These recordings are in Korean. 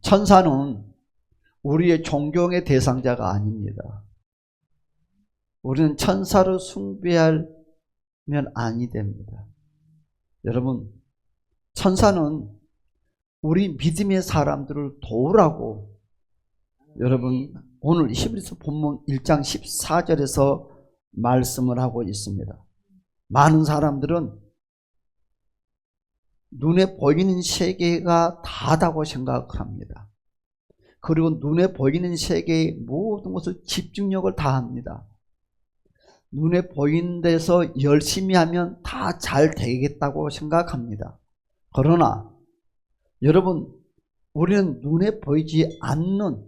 천사는 우리의 존경의 대상자가 아닙니다. 우리는 천사를 숭배하면 아니 됩니다. 여러분, 천사는 우리 믿음의 사람들을 도우라고 여러분 오늘 히브리서 본문 1장 14절에서 말씀을 하고 있습니다. 많은 사람들은 눈에 보이는 세계가 다다고 생각을 합니다. 그리고 눈에 보이는 세계의 모든 것을 집중력을 다합니다. 눈에 보이는 데서 열심히 하면 다 잘 되겠다고 생각합니다. 그러나 여러분, 우리는 눈에 보이지 않는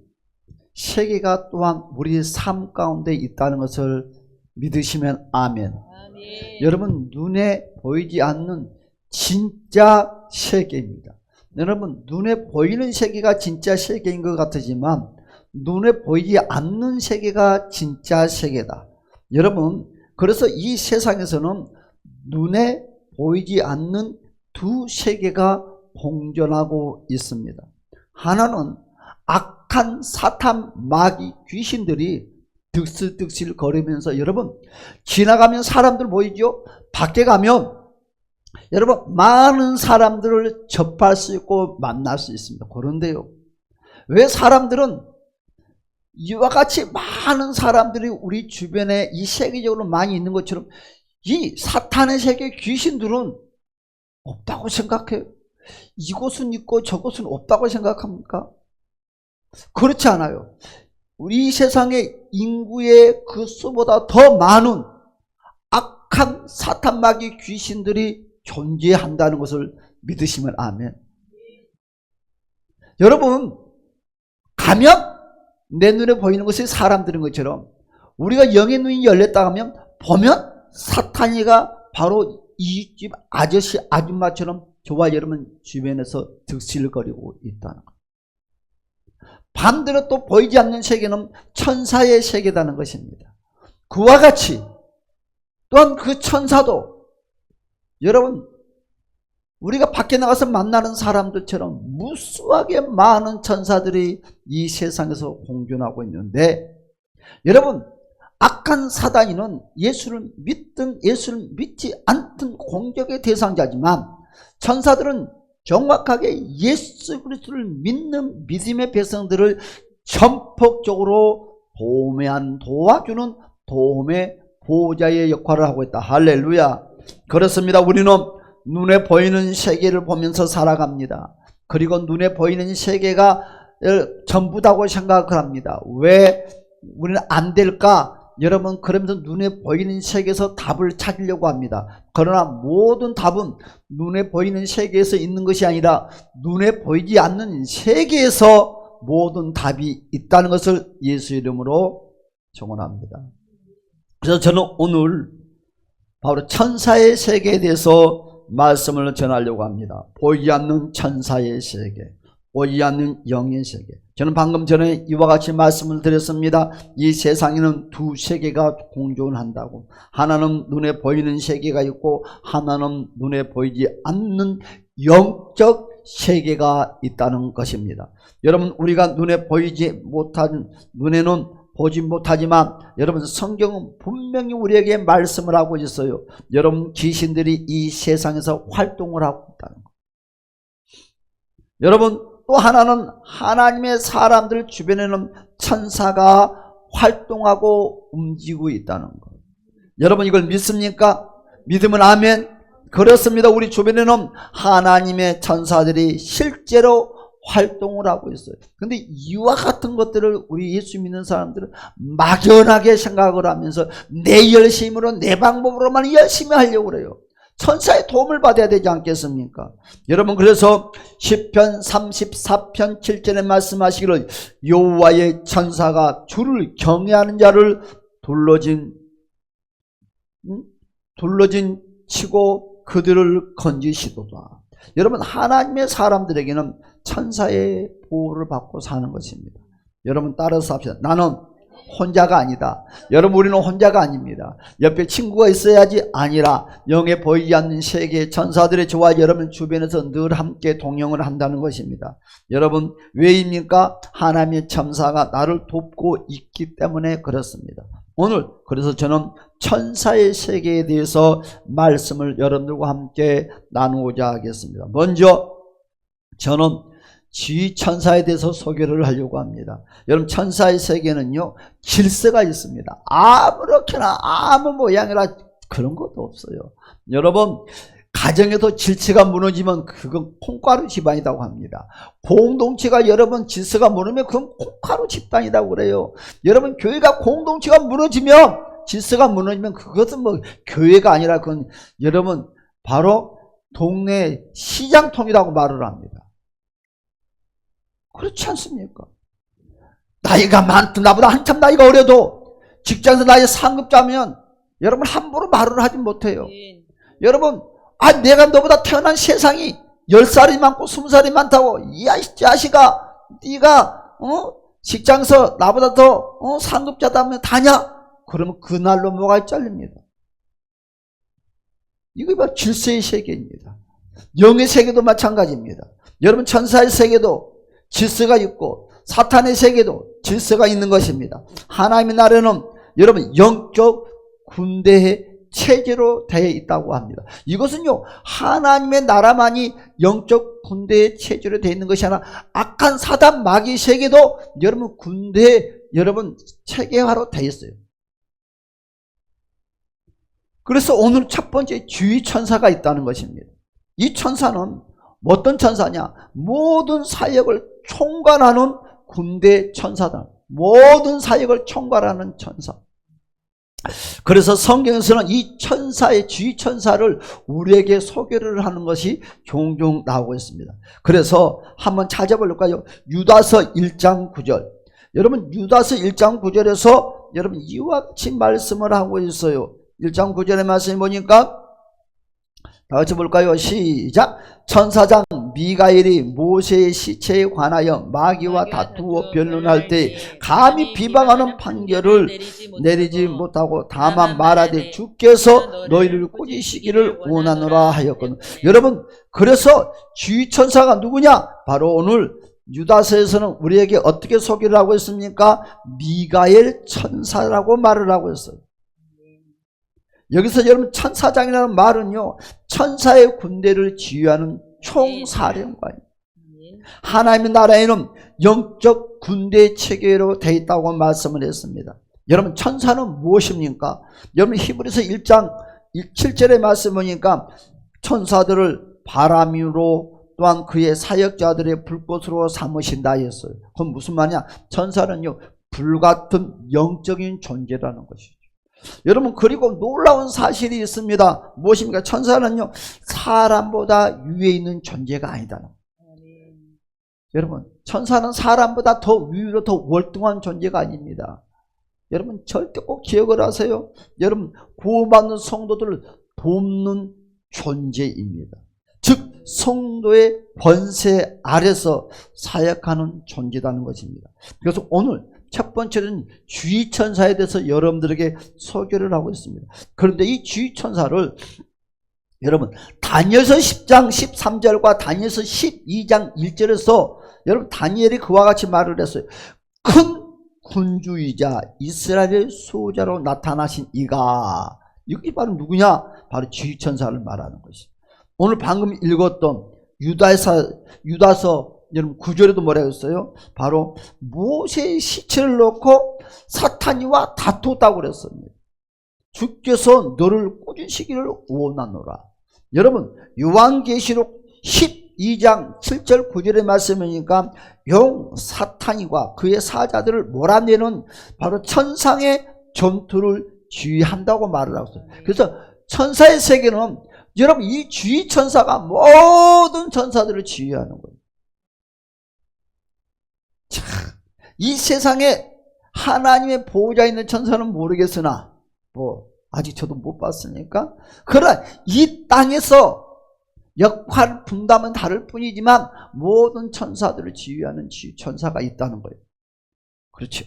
세계가 또한 우리의 삶 가운데 있다는 것을 믿으시면 아멘. 아멘. 여러분, 눈에 보이지 않는 진짜 세계입니다. 여러분, 눈에 보이는 세계가 진짜 세계인 것 같지만 눈에 보이지 않는 세계가 진짜 세계다. 여러분, 그래서 이 세상에서는 눈에 보이지 않는 두 세계가 공존하고 있습니다. 하나는 악한 사탄, 마귀, 귀신들이 득실득실 거리면서, 여러분, 지나가면 사람들 보이죠? 밖에 가면 여러분 많은 사람들을 접할 수 있고 만날 수 있습니다. 그런데요, 왜 사람들은 이와 같이 많은 사람들이 우리 주변에 이 세계적으로 많이 있는 것처럼 이 사탄의 세계 귀신들은 없다고 생각해요? 이곳은 있고 저곳은 없다고 생각합니까? 그렇지 않아요. 우리 세상의 인구의 그 수보다 더 많은 악한 사탄, 마귀, 귀신들이 존재한다는 것을 믿으시면 아멘. 여러분, 가면 내 눈에 보이는 것이 사람들인 것처럼 우리가 영의 눈이 열렸다 하면 보면 사탄이가 바로 이 집 아저씨 아줌마처럼 저와 여러분 주변에서 득실거리고 있다는 것. 반대로 또 보이지 않는 세계는 천사의 세계라는 것입니다. 그와 같이 또한 그 천사도 여러분 우리가 밖에 나가서 만나는 사람들처럼 무수하게 많은 천사들이 이 세상에서 공존하고 있는데, 여러분 악한 사단이는 예수를 믿든 예수를 믿지 않든 공격의 대상자지만 천사들은 정확하게 예수 그리스도를 믿는 믿음의 백성들을 전폭적으로 도와주는 도움의 보호자의 역할을 하고 있다. 할렐루야. 그렇습니다. 우리는 눈에 보이는 세계를 보면서 살아갑니다. 그리고 눈에 보이는 세계가 전부다고 생각을 합니다. 왜 우리는 안 될까? 여러분, 그러면서 눈에 보이는 세계에서 답을 찾으려고 합니다. 그러나 모든 답은 눈에 보이는 세계에서 있는 것이 아니라 눈에 보이지 않는 세계에서 모든 답이 있다는 것을 예수 이름으로 청원합니다. 그래서 저는 오늘 바로 천사의 세계에 대해서 말씀을 전하려고 합니다. 보이지 않는 천사의 세계, 보이지 않는 영의 세계. 저는 방금 전에 이와 같이 말씀을 드렸습니다. 이 세상에는 두 세계가 공존한다고. 하나는 눈에 보이는 세계가 있고 하나는 눈에 보이지 않는 영적 세계가 있다는 것입니다. 여러분, 우리가 눈에 보이지 못한, 눈에는 보지 못하지만 여러분 성경은 분명히 우리에게 말씀을 하고 있어요. 여러분, 귀신들이 이 세상에서 활동을 하고 있다는 것. 여러분, 또 하나는 하나님의 사람들 주변에는 천사가 활동하고 움직이고 있다는 것. 여러분, 이걸 믿습니까? 믿으면 아멘. 그렇습니다. 우리 주변에는 하나님의 천사들이 실제로 활동을 하고 있어요. 근데 이와 같은 것들을 우리 예수 믿는 사람들은 막연하게 생각을 하면서 내 열심으로 내 방법으로만 열심히 하려고 그래요. 천사의 도움을 받아야 되지 않겠습니까? 여러분, 그래서 시편 34편 7절에 말씀하시기를 여호와의 천사가 주를 경외하는 자를 둘러진 치고 그들을 건지시도다. 여러분, 하나님의 사람들에게는 천사의 보호를 받고 사는 것입니다. 여러분, 따라서 합시다. 나는 혼자가 아니다. 여러분, 우리는 혼자가 아닙니다. 옆에 친구가 있어야지 아니라 영에 보이지 않는 세계의 천사들의 저와 여러분 주변에서 늘 함께 동행을 한다는 것입니다. 여러분, 왜입니까? 하나님의 천사가 나를 돕고 있기 때문에 그렇습니다. 오늘 그래서 저는 천사의 세계에 대해서 말씀을 여러분들과 함께 나누고자 하겠습니다. 먼저 저는 지휘천사에 대해서 소개를 하려고 합니다. 여러분, 천사의 세계는요 질서가 있습니다. 아무렇게나 아무 모양이라 그런 것도 없어요. 여러분, 가정에도 질서가 무너지면 그건 콩가루 집안이라고 합니다. 공동체가 여러분 질서가 무너지면 그건 콩가루 집단이라고 그래요. 여러분, 교회가 공동체가 무너지면 질서가 무너지면 그것은 뭐 교회가 아니라 그건 여러분 바로 동네 시장통이라고 말을 합니다. 그렇지 않습니까? 나이가 나보다 한참 나이가 어려도 직장에서 나이 상급자면 여러분 함부로 말을 하지 못해요. 여러분, 내가 너보다 태어난 세상이 10살이 많고 20살이 많다고, 이 자식아, 네가 직장에서 나보다 더 상급자다면 다냐? 그러면 그날로 뭐가 잘립니다. 이거 봐, 질서의 세계입니다. 영의 세계도 마찬가지입니다. 여러분, 천사의 세계도 질서가 있고 사탄의 세계도 질서가 있는 것입니다. 하나님의 나라는 여러분 영적 군대의 체제로 되어 있다고 합니다. 이것은요 하나님의 나라만이 영적 군대의 체제로 되어 있는 것이 아니라 악한 사단 마귀 세계도 여러분 군대 여러분 체계화로 되어 있어요. 그래서 오늘 첫 번째 주의 천사가 있다는 것입니다. 이 천사는 어떤 천사냐? 모든 사역을 총괄하는 군대 천사다. 모든 사역을 총괄하는 천사. 그래서 성경에서는 이 천사의 주의 천사를 우리에게 소개를 하는 것이 종종 나오고 있습니다. 그래서 한번 찾아볼까요? 유다서 1장 9절. 여러분, 유다서 1장 9절에서 여러분 이와 같이 말씀을 하고 있어요. 1장 9절의 말씀을 보니까 다 같이 볼까요? 시작. 천사장 미가엘이 모세의 시체에 관하여 마귀와 다투어 변론할 때 감히 비방하는 판결을 내리지 못하고 다만 말하되 주께서 너희를 꾸짖으시기를 원하노라 하였거든. 여러분, 그래서 주의 천사가 누구냐? 바로 오늘 유다서에서는 우리에게 어떻게 소개를 하고 있습니까? 미가엘 천사라고 말을 하고 있어요. 여기서 여러분 천사장이라는 말은요 천사의 군대를 지휘하는 총사령관입니다. 하나님의 나라에는 영적 군대 체계로 되어 있다고 말씀을 했습니다. 여러분, 천사는 무엇입니까? 여러분, 히브리서 1장 7절의 말씀 보니까 천사들을 바람으로 또한 그의 사역자들의 불꽃으로 삼으신다 했어요. 그건 무슨 말이냐? 천사는요 불같은 영적인 존재라는 것이죠. 여러분, 그리고 놀라운 사실이 있습니다. 무엇입니까? 천사는요 사람보다 위에 있는 존재가 아니다. 여러분, 천사는 사람보다 더 위로 더 월등한 존재가 아닙니다. 여러분, 절대 꼭 기억을 하세요. 여러분, 구원받는 성도들을 돕는 존재입니다. 즉 성도의 권세 아래서 사역하는 존재라는 것입니다. 그래서 오늘 첫 번째는 주의천사에 대해서 여러분들에게 소개를 하고 있습니다. 그런데 이 주의천사를 여러분 다니엘서 10장 13절과 다니엘서 12장 1절에서 여러분 다니엘이 그와 같이 말을 했어요. 큰 군주이자 이스라엘의 수호자로 나타나신 이가, 이게 바로 누구냐? 바로 주의천사를 말하는 것이죠. 오늘 방금 읽었던 유다서 여러분 9절에도 뭐라고 했어요? 바로 모세의 시체를 놓고 사탄이와 다투었다고 그랬습니다. 주께서 너를 꾸짖으시기를 원하노라. 여러분, 요한계시록 12장 7절 9절의 말씀이니까 용 사탄이와 그의 사자들을 몰아내는 바로 천상의 전투를 지휘한다고 말을 하고 있어요. 그래서 천사의 세계는 여러분 이 주의 천사가 모든 천사들을 지휘하는 거예요. 자, 이 세상에 하나님의 보호자 있는 천사는 모르겠으나 아직 저도 못 봤으니까, 그러나 이 땅에서 역할 분담은 다를 뿐이지만 모든 천사들을 지휘하는 천사가 있다는 거예요. 그렇죠.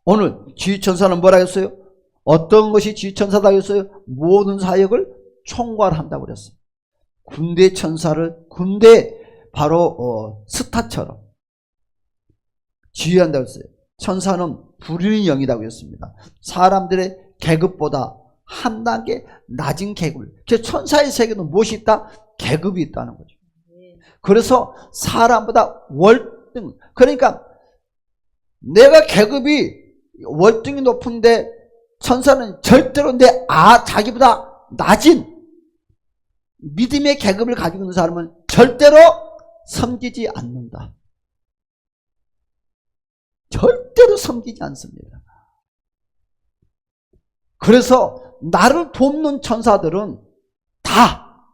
오늘 지휘천사는 뭐라 했어요? 어떤 것이 지휘천사다 했어요? 모든 사역을 총괄한다고 그랬어요. 군대 천사를 군대 바로 스타처럼 지휘한다고 했어요. 천사는 부리는 영이라고 했습니다. 사람들의 계급보다 한 단계 낮은 계급을. 그래서 천사의 세계는 무엇이 있다? 계급이 있다는 거죠. 그래서 사람보다 월등, 그러니까 내가 계급이 월등히 높은데 천사는 절대로 자기보다 낮은 믿음의 계급을 가지고 있는 사람은 절대로 섬기지 않는다. 절대로 섬기지 않습니다. 그래서 나를 돕는 천사들은 다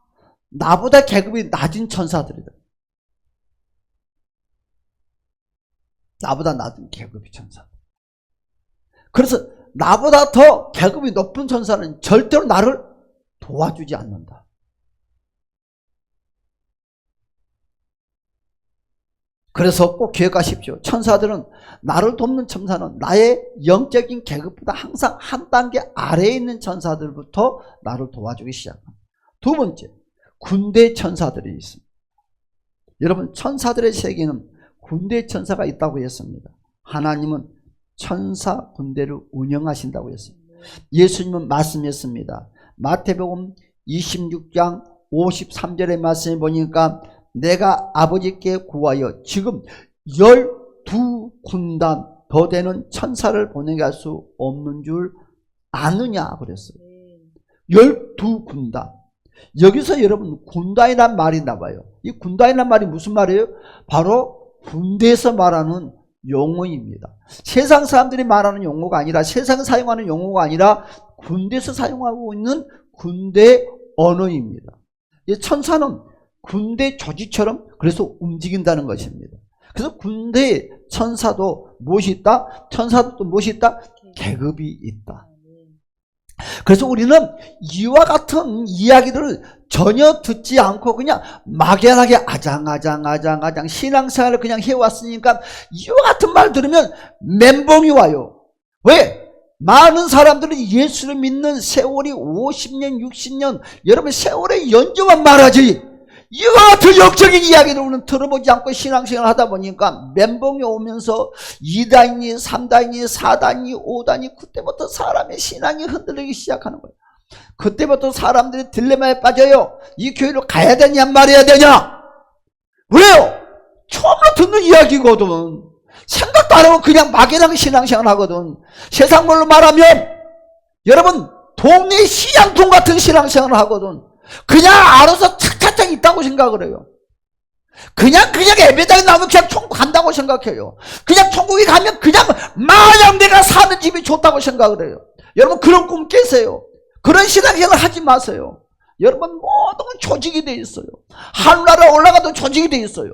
나보다 계급이 낮은 천사들이다. 나보다 낮은 계급의 천사들. 그래서 나보다 더 계급이 높은 천사는 절대로 나를 도와주지 않는다. 그래서 꼭 기억하십시오. 천사들은, 나를 돕는 천사는 나의 영적인 계급보다 항상 한 단계 아래에 있는 천사들부터 나를 도와주기 시작합니다. 두 번째, 군대 천사들이 있습니다. 여러분, 천사들의 세계는 군대 천사가 있다고 했습니다. 하나님은 천사 군대를 운영하신다고 했습니다. 예수님은 말씀했습니다. 마태복음 26장 53절의 말씀에 보니까 내가 아버지께 구하여 지금 12군단 더 되는 천사를 보내게 할 수 없는 줄 아느냐 그랬어요. 12군단. 여기서 여러분 군단이란 말이 나와요. 이 군단이란 말이 무슨 말이에요? 바로 군대에서 말하는 용어입니다. 세상 사람들이 말하는 용어가 아니라, 세상에 사용하는 용어가 아니라 군대에서 사용하고 있는 군대 언어입니다. 이 천사는 군대 조직처럼 그래서 움직인다는 것입니다. 그래서 군대 천사도 무엇이 있다? 천사도 또 무엇이 있다? 계급이 있다. 그래서 우리는 이와 같은 이야기를 전혀 듣지 않고 그냥 막연하게 아장아장 신앙생활을 그냥 해왔으니까 이와 같은 말 들으면 멘붕이 와요. 왜? 많은 사람들이 예수를 믿는 세월이 50년, 60년, 여러분 세월의 연조만 말하지 이와 같은 영적인 이야기를 우리는 들어보지 않고 신앙생활을 하다 보니까 멘붕이 오면서 2단이, 3단이, 4단이, 5단이, 그때부터 사람의 신앙이 흔들리기 시작하는 거예요. 그때부터 사람들이 딜레마에 빠져요. 이 교회로 가야 되냐 말아야 되냐. 왜요? 처음으로 듣는 이야기거든. 생각도 안 하고 그냥 막연하게 신앙생활 하거든. 세상 말로 말하면 여러분 동네 시장통 같은 신앙생활을 하거든. 그냥 알아서 착착착 있다고 생각을 해요. 그냥 예배당에 나오면 그냥 천국 간다고 생각해요. 그냥 천국에 가면 그냥 마냥 내가 사는 집이 좋다고 생각을 해요. 여러분 그런 꿈 깨세요. 그런 신앙생활 하지 마세요. 여러분 모든 건 조직이 돼 있어요. 하늘나라 올라가도 조직이 돼 있어요.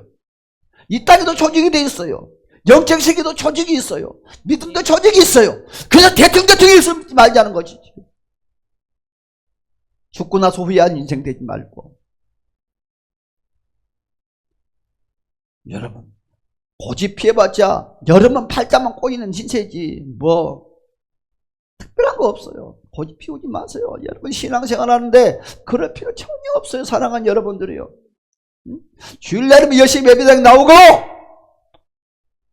이 땅에도 조직이 돼 있어요. 영적 세계도 조직이 있어요. 믿음도 조직이 있어요. 그래서 대통령이 있지 말자는 거지. 죽고 나서 후회한 인생 되지 말고. 여러분 고집 피해봤자 여름은 팔자만 꼬이는 신세지 뭐 특별한 거 없어요. 고집 피우지 마세요. 여러분 신앙생활 하는데 그럴 필요 전혀 없어요. 사랑하는 여러분들이요. 주일날이면 열심히 예배당 나오고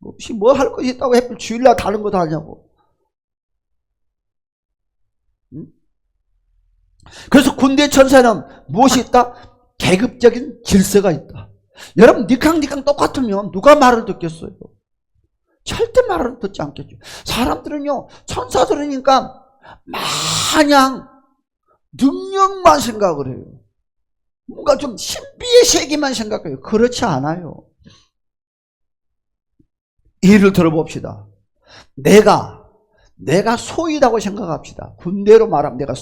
혹시 뭐 할 것이 있다고 해필 주일날 다른 거 다 하냐고. 그래서 군대 천사는 무엇이 있다? 계급적인 질서가 있다. 여러분 니캉니캉 똑같으면 누가 말을 듣겠어요? 절대 말을 듣지 않겠죠. 사람들은요 천사들이니까 마냥 능력만 생각을 해요. 뭔가 좀 신비의 세계만 생각해요. 그렇지 않아요. 예를 들어봅시다. 내가 소위라고 생각합시다. 군대로 말하면 내가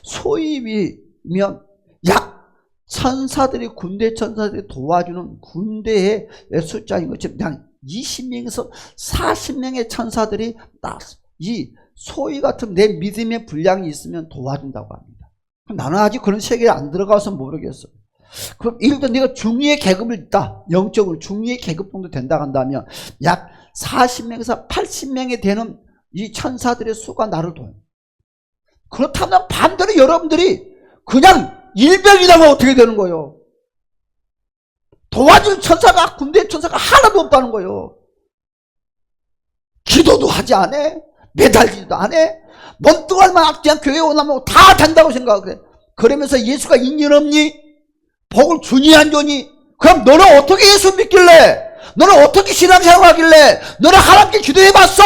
소위면 약 천사들이 군대 천사들이 도와주는 군대의 숫자인 것처럼 그냥 20명에서 40명의 천사들이 이 소위 같은 내 믿음의 분량이 있으면 도와준다고 합니다. 나는 아직 그런 세계에 안 들어가서 모르겠어. 그럼 예를 들어 내가 중위의 계급을 있다. 영적으로 중위의 계급 정도 된다 한다면 약 40명에서 80명이 되는 이 천사들의 수가 나를 도와요. 그렇다면 반대로 여러분들이 그냥 일병이라면 어떻게 되는 거예요? 도와줄 천사가, 군대 천사가 하나도 없다는 거예요. 기도도 하지 않아. 매달리지도 않아. 몸뚱아리만 그냥 교회 오나면 다 된다고 생각해. 그러면서 예수가 있니 없니? 복을 주니 안 주니? 그럼 너는 어떻게 예수 믿길래? 너는 어떻게 신앙생활 하길래? 너는 하나님께 기도해봤어?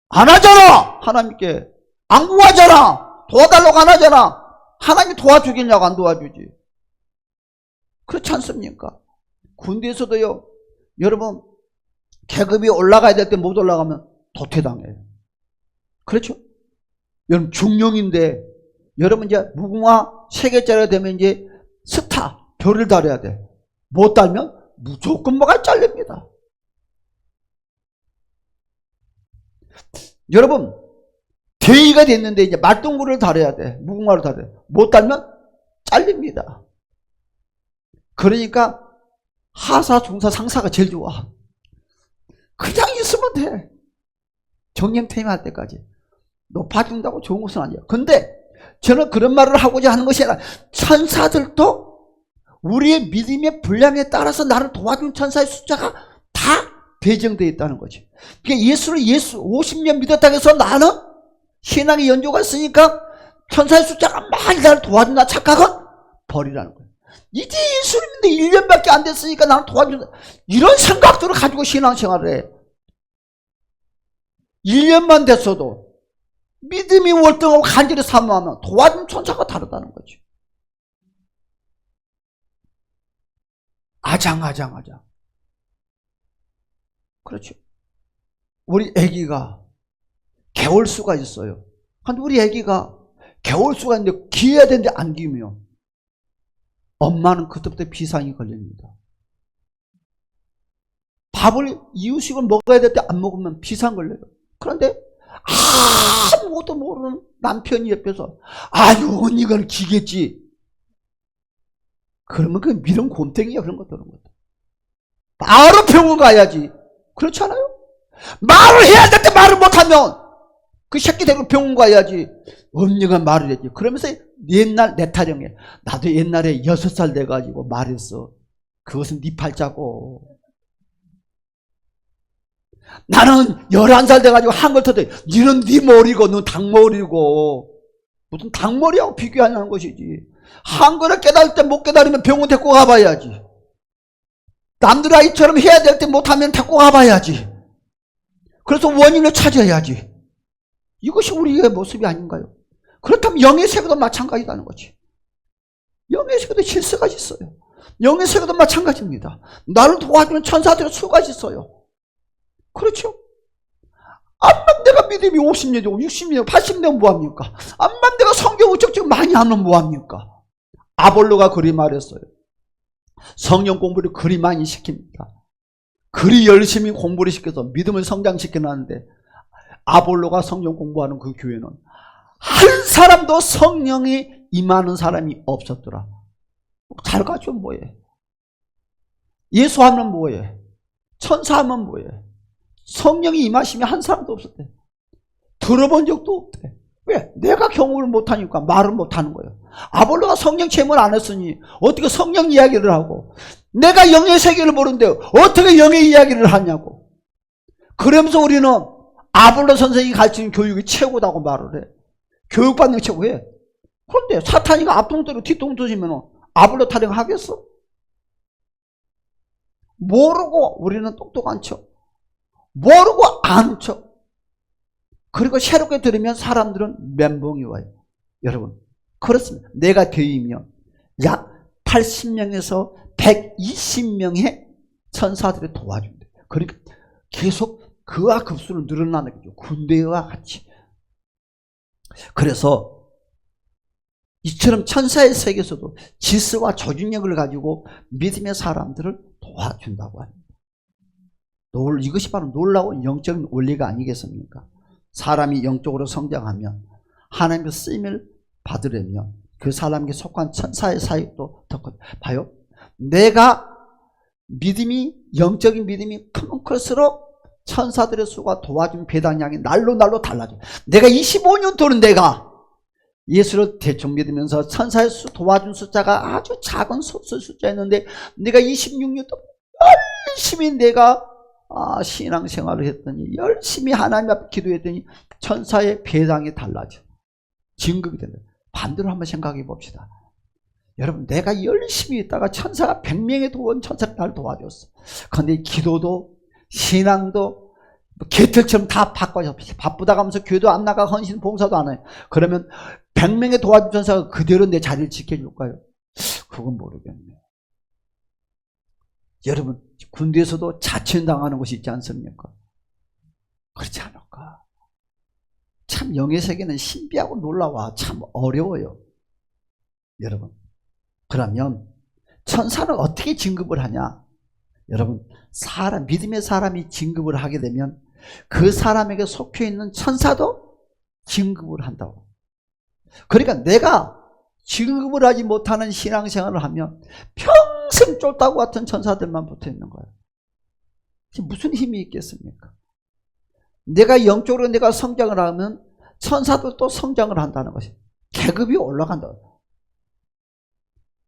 안 하잖아. 하나님께 안 구하잖아. 도와달라고 안 하잖아. 하나님이 도와주겠냐고. 안 도와주지. 그렇지 않습니까? 군대에서도요, 여러분 계급이 올라가야 될 때 못 올라가면 도태당해요. 그렇죠? 여러분 중령인데 여러분 이제 무궁화 3개짜리가 되면 이제 스타 별을 달아야 돼. 못 달면 무조건 뭐가 잘립니다. 여러분 대위가 됐는데 이제 말동구를 달아야 돼. 무궁화를 달아야 돼. 못 달면 잘립니다. 그러니까 하사, 중사, 상사가 제일 좋아. 그냥 있으면 돼. 정년퇴임 할 때까지. 높아진다고 좋은 것은 아니야. 근데 저는 그런 말을 하고자 하는 것이 아니라 천사들도 우리의 믿음의 분량에 따라서 나를 도와준 천사의 숫자가 다 배정되어 있다는 거지. 그러니까 예수를 50년 믿었다고 해서 나는 신앙의 연조가 있으니까 천사의 숫자가 많이 나를 도와준다 착각은 버리라는 거예요. 이제 예수를 믿는데 1년밖에 안 됐으니까 나는 도와준다. 이런 생각들을 가지고 신앙생활을 해. 1년만 됐어도 믿음이 월등하고 간절히 사모하면 도와준 천사가 다르다는 거지. 아장아장. 그렇죠. 우리 아기가 개월수가 있어요. 근데 우리 아기가 개월수가 있는데 기어야 되는데 안 기면 엄마는 그때부터 비상이 걸립니다. 밥을 이유식을 먹어야 될 때 안 먹으면 비상 걸려요. 그런데 아무것도 모르는 남편이 옆에서 아유 언니가 기겠지. 그러면 그 미련 곰탱이야. 그런 것들은. 바로 병원 가야지. 그렇지 않아요? 말을 해야 될 때 말을 못하면 그 새끼 데리고 병원 가야지. 언니가 말을 했지. 그러면서 옛날 내 타령해. 나도 옛날에 6살 돼가지고 말했어. 그것은 네 팔자고. 나는 11살 돼가지고 한글 터져. 니는 네 머리고 너 닭머리고. 무슨 닭머리하고 비교하냐는 것이지. 한글을 깨달을 때 못 깨달으면 병원 데리고 가봐야지. 남들 아이처럼 해야 될 때 못하면 데리고 가봐야지. 그래서 원인을 찾아야지. 이것이 우리의 모습이 아닌가요? 그렇다면 영의 세계도 마찬가지라는 거지. 영의 세계도 실수가 있어요. 영의 세계도 마찬가지입니다. 나를 도와주는 천사들의 수가 있어요. 그렇죠? 암만 내가 믿음이 50년이고 60년이고 80년 뭐합니까? 암만 내가 성경을 적적 많이 하면 뭐합니까? 아볼로가 그리 말했어요. 성령 공부를 그리 많이 시킵니다. 그리 열심히 공부를 시켜서 믿음을 성장시켜놨는데 아볼로가 성령 공부하는 그 교회는 한 사람도 성령이 임하는 사람이 없었더라. 잘 가죠 뭐해? 예수하면 뭐해? 천사하면 뭐해? 성령이 임하심이 한 사람도 없었대. 들어본 적도 없대. 왜? 내가 경험을 못하니까 말을 못하는 거예요. 아볼로가 성령 체험을 안 했으니 어떻게 성령 이야기를 하고, 내가 영의 세계를 모르는데 어떻게 영의 이야기를 하냐고. 그러면서 우리는 아볼로 선생님이 가르치는 교육이 최고다고 말을 해. 교육받는 게 최고해. 그런데 사탄이가 앞통도로 뒤통도지면 아볼로 타령하겠어? 모르고 우리는 똑똑한 척, 모르고 아는 척. 그리고 새롭게 들으면 사람들은 멘붕이 와요. 여러분 그렇습니다. 내가 교이면 약 80명에서 120명의 천사들이 도와준다. 그러니까 계속 그와 급수로 늘어나는 거죠. 군대와 같이. 그래서 이처럼 천사의 세계에서도 지스와 조직력을 가지고 믿음의 사람들을 도와준다고 합니다. 이것이 바로 놀라운 영적인 원리가 아니겠습니까? 사람이 영적으로 성장하면 하나님의 쓰임을 받으려면 그 사람에게 속한 천사의 사역도 더 커요. 봐요. 내가 믿음이, 영적인 믿음이 크면 클수록 천사들의 수가 도와준 배당량이 날로 달라져. 내가 25년 동안 내가 예수를 대충 믿으면서 천사의 수 도와준 숫자가 아주 작은 숫자였는데 내가 26년 동안 열심히 내가 신앙생활을 했더니 열심히 하나님 앞에 기도했더니 천사의 배당이 달라져. 진급이 된다. 반대로 한번 생각해 봅시다. 여러분, 내가 열심히 있다가 천사가 100명의 천사가 나를 도와줬어. 그런데 기도도 신앙도 개털처럼 다 바꿔서 바쁘다가 하면서 교회도 안 나가 헌신 봉사도 안 해요. 그러면 100명의 도와준 천사가 그대로 내 자리를 지켜줄까요? 그건 모르겠네요. 여러분, 군대에서도 자천당하는 것이 있지 않습니까? 그렇지 않을까? 참 영의 세계는 신비하고 놀라워. 참 어려워요. 여러분, 그러면 천사는 어떻게 진급을 하냐? 여러분, 믿음의 사람이 진급을 하게 되면 그 사람에게 속해 있는 천사도 진급을 한다고. 그러니까 내가 진급을 하지 못하는 신앙생활을 하면 평생 쫄다구 같은 천사들만 붙어 있는 거예요. 무슨 힘이 있겠습니까? 내가 영적으로 내가 성장을 하면 천사들도 성장을 한다는 것이 계급이 올라간다.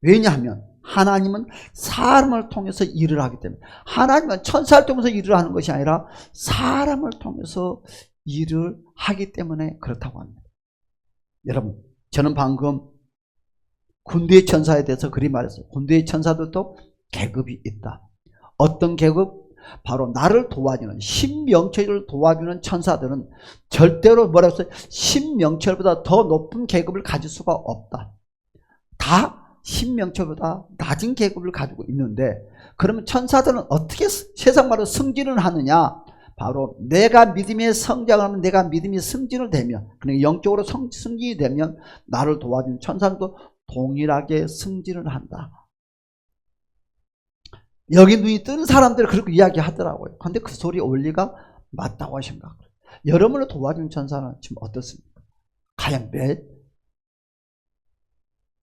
왜냐하면 하나님은 사람을 통해서 일을 하기 때문에, 하나님은 천사를 통해서 일을 하는 것이 아니라 사람을 통해서 일을 하기 때문에 그렇다고 합니다. 여러분, 저는 방금 군대의 천사에 대해서 그리 말했어요. 군대의 천사들도 계급이 있다. 어떤 계급? 바로 나를 도와주는, 신명철을 도와주는 천사들은 절대로 뭐라고 했어요? 신명철보다 더 높은 계급을 가질 수가 없다. 다 신명철보다 낮은 계급을 가지고 있는데, 그러면 천사들은 어떻게 세상 말로 승진을 하느냐? 바로 내가 믿음의 성장을 하면, 내가 믿음이 승진을 되면, 그러니까 영적으로 승진이 되면 나를 도와주는 천사도 동일하게 승진을 한다. 여기 눈이 뜬 사람들 그렇게 이야기하더라고요. 그런데 그 소리 원리가 맞다고 생각해요. 여러분을 도와준 천사는 지금 어떻습니까? 과연 몇?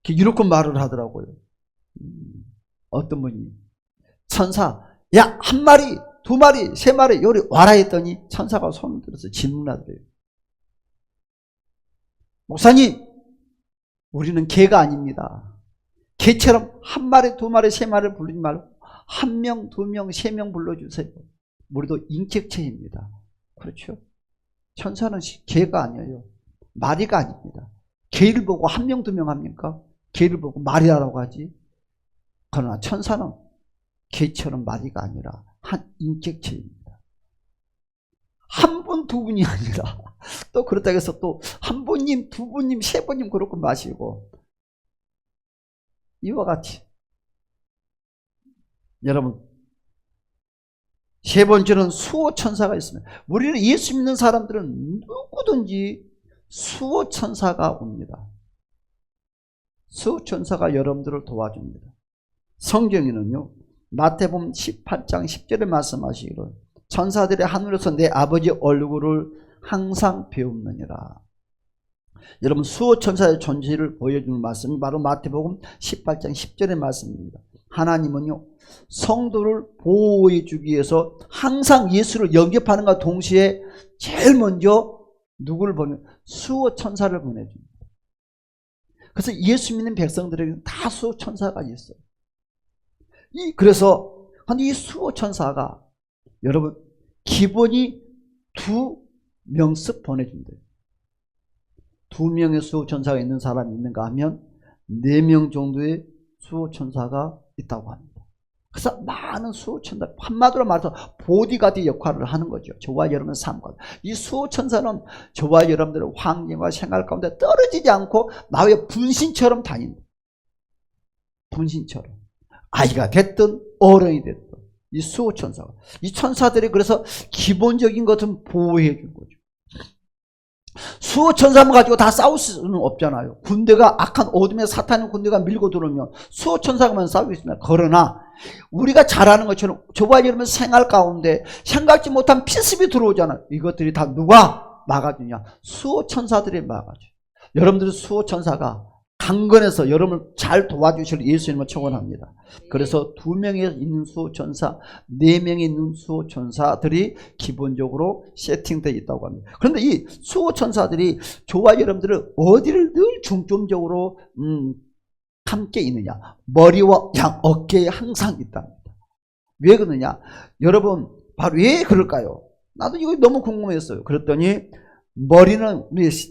이렇게 말을 하더라고요. 어떤 분이 천사, 야, 한 마리, 두 마리, 세 마리 요리 와라 했더니 천사가 손을 들어서 질문하더래요. 목사님, 우리는 개가 아닙니다. 개처럼 한 마리, 두 마리, 세 마리를 부르지 말고 한 명, 두 명, 세 명 불러주세요. 우리도 인격체입니다. 그렇죠? 천사는 개가 아니에요. 마리가 아닙니다. 개를 보고 한 명, 두 명 합니까? 개를 보고 마리라고 하지. 그러나 천사는 개처럼 마리가 아니라 한 인격체입니다. 한 분, 두 분이 아니라 또 그렇다고 해서 또 한 분님, 두 분님, 세 분님 그렇게 마시고, 이와 같이 여러분, 세 번째는 수호 천사가 있습니다. 우리는 예수 믿는 사람들은 누구든지 수호 천사가 옵니다. 수호 천사가 여러분들을 도와줍니다. 성경에는요, 마태복음 18장 10절에 말씀하시기를 천사들이 하늘에서 내 아버지 얼굴을 항상 배우느니라. 여러분, 수호 천사의 존재를 보여주는 말씀이 바로 마태복음 18장 10절의 말씀입니다. 하나님은요, 성도를 보호해 주기 위해서 항상 예수를 영접하는과 동시에 제일 먼저 누구를 보내요? 수호 천사를 보내줍니다. 그래서 예수 믿는 백성들에게는 다 수호 천사가 있어요. 그래서 이 수호 천사가 여러분 기본이 2명씩 보내준대요. 2명의 수호 천사가 있는 사람이 있는가 하면 4명 정도의 수호 천사가 있다고 합니다. 그래서 많은 수호 천사, 한마디로 말해서 보디가드 역할을 하는 거죠. 저와 여러분의 삶 가운데. 이 수호 천사는 저와 여러분들의 환경과 생활 가운데 떨어지지 않고 나의 분신처럼 다닌다. 분신처럼. 아이가 됐든 어른이 됐든 이 수호 천사가. 이 천사들이 그래서 기본적인 것은 보호해 준 거죠. 수호 천사만 가지고 다 싸울 수는 없잖아요. 군대가 악한 어둠의 사탄의 군대가 밀고 들어오면 수호 천사가만 싸우겠습니다. 그러나 우리가 잘 아는 것처럼 저와 여러분 생활 가운데 생각지 못한 필습이 들어오잖아요. 이것들이 다 누가 막아주냐? 수호 천사들이 막아줘요. 여러분들의 수호 천사가 강건해서 여러분을 잘 도와주실 예수님을 축원합니다. 그래서 2명의 있는 수호천사, 4명의 있는 수호천사들이 기본적으로 세팅되어 있다고 합니다. 그런데 이 수호천사들이 저와 여러분들을 어디를 늘 중점적으로 함께 있느냐? 머리와 양 어깨에 항상 있답니다. 왜 그러느냐? 여러분 바로 왜 그럴까요? 나도 이거 너무 궁금했어요. 그랬더니 머리는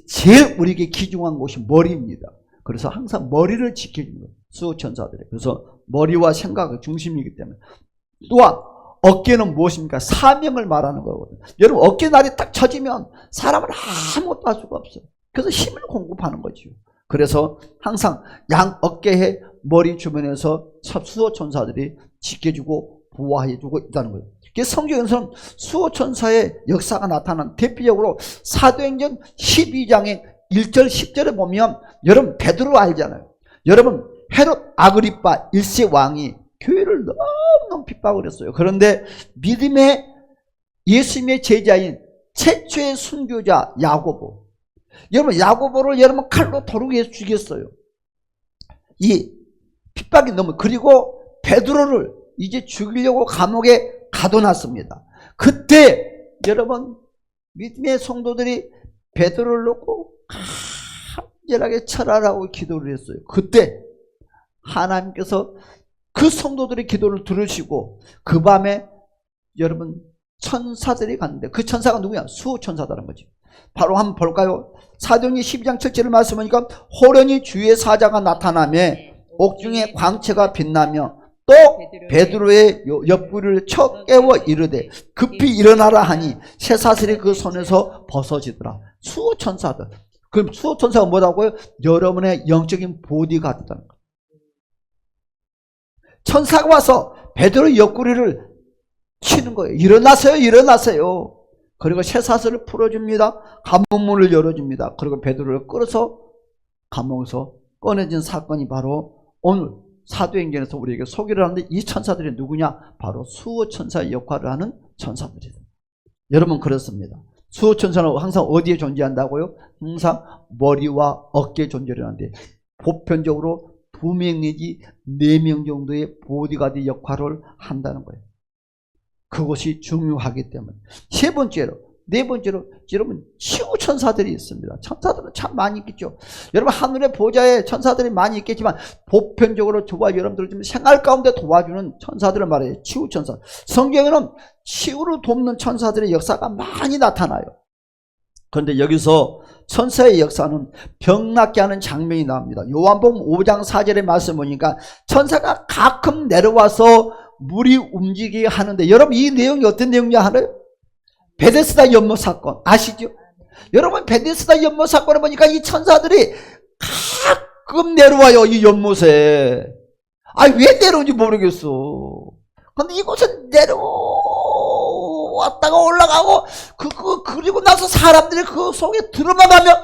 제일 우리에게 귀중한 곳이 머리입니다. 그래서 항상 머리를 지켜주는 거예요. 수호천사들이. 그래서 머리와 생각의 중심이기 때문에. 또한 어깨는 무엇입니까? 사명을 말하는 거거든요. 여러분 어깨날이 딱 쳐지면 사람은 아무것도 할 수가 없어요. 그래서 힘을 공급하는 거죠. 그래서 항상 양 어깨에 머리 주변에서 수호천사들이 지켜주고 보호해주고 있다는 거예요. 성경에서는 수호천사의 역사가 나타난 대표적으로 사도행전 12장의 1절 10절에 보면 여러분 베드로 알잖아요. 여러분 헤롯 아그리파 1세 왕이 교회를 너무너무 핍박을 했어요. 그런데 믿음의 예수님의 제자인 최초의 순교자 야고보, 여러분 야고보를 여러분 칼로 도르게 죽였어요. 이 핍박이 너무. 그리고 베드로를 이제 죽이려고 감옥에 가둬놨습니다. 그때 여러분 믿음의 성도들이 베드로를 놓고 간절하게 철하라고 기도를 했어요. 그때 하나님께서 그 성도들의 기도를 들으시고 그 밤에 여러분 천사들이 갔는데 그 천사가 누구냐? 수호천사다는 거죠. 바로 한번 볼까요? 사도행전 12장 7절을 말씀하니까 호련히 주의 사자가 나타나며 옥중에 광채가 빛나며 또 베드로의 옆구리를 쳐 깨워 이르되 급히 일어나라 하니 쇠사슬이 그 손에서 벗어지더라. 수호천사들. 그럼 수호천사가 뭐라고요? 여러분의 영적인 보디가드라는 거예요. 천사가 와서 베드로의 옆구리를 치는 거예요. 일어나세요, 일어나세요. 그리고 쇠사슬을 풀어줍니다. 감옥문을 열어줍니다. 그리고 베드로를 끌어서 감옥에서 꺼내진 사건이 바로 오늘 사도행전에서 우리에게 소개를 하는데, 이 천사들이 누구냐? 바로 수호천사의 역할을 하는 천사들이다. 여러분 그렇습니다. 수호천사는 항상 어디에 존재한다고요? 항상 머리와 어깨에 존재하는데 보편적으로 2명 내지 4명 정도의 보디가드 역할을 한다는 거예요. 그것이 중요하기 때문에. 네 번째로 여러분 치유천사들이 있습니다. 천사들은 참 많이 있겠죠. 여러분 하늘의 보좌에 천사들이 많이 있겠지만 보편적으로 저와 여러분들 좀 생활 가운데 도와주는 천사들을 말해요. 치유천사. 성경에는 치유를 돕는 천사들의 역사가 많이 나타나요. 그런데 여기서 천사의 역사는 병 낫게 하는 장면이 나옵니다. 요한복음 5장 4절의 말씀 보니까 천사가 가끔 내려와서 물이 움직이게 하는데, 여러분 이 내용이 어떤 내용이냐 하나요? 베데스다 연못 사건 아시죠? 여러분 베데스다 연못 사건을 보니까 이 천사들이 가끔 내려와요. 이 연못에. 왜 내려오는지 모르겠어. 근데 이곳은 내려왔다가 올라가고 그리고 나서 사람들이 그 속에 들어가면